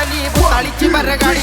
मोडली भुताळीची बरगाडी.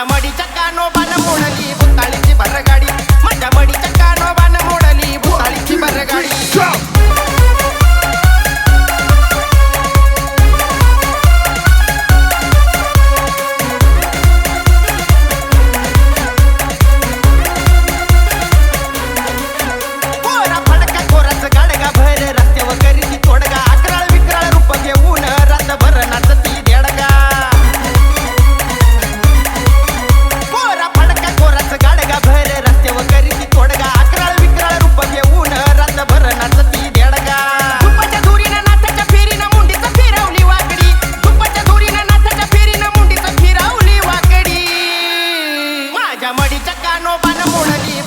मडीच्या कानोबानं मोडली भुताळीची बरगाडी. माझ्या मडीच्या कानोबानं मोडली भुताळीची बरगाडी. कोरा फडका कोराचं गाडगा भर रस्त्यावर करीती तोडगा. अकराळ विकराळ रूप घेऊन रातभर नाचती देडगा. कोरा फडका कोराचं गाडगा भर रस्त्यावर करीती तोडगा. अकराळ विकराळ रूप घेऊन रातभर नाचती देडगा. तुपाच्या धुरीनं नाथाच्या फेरीनं मुंडीचं फिरवली वाकडी. तुपाच्या धुरीनं नाथाच्या फेरीनं मुंडीचं फिरवली वाकडी. माझ्या मडीच्या कानोबानं मोडली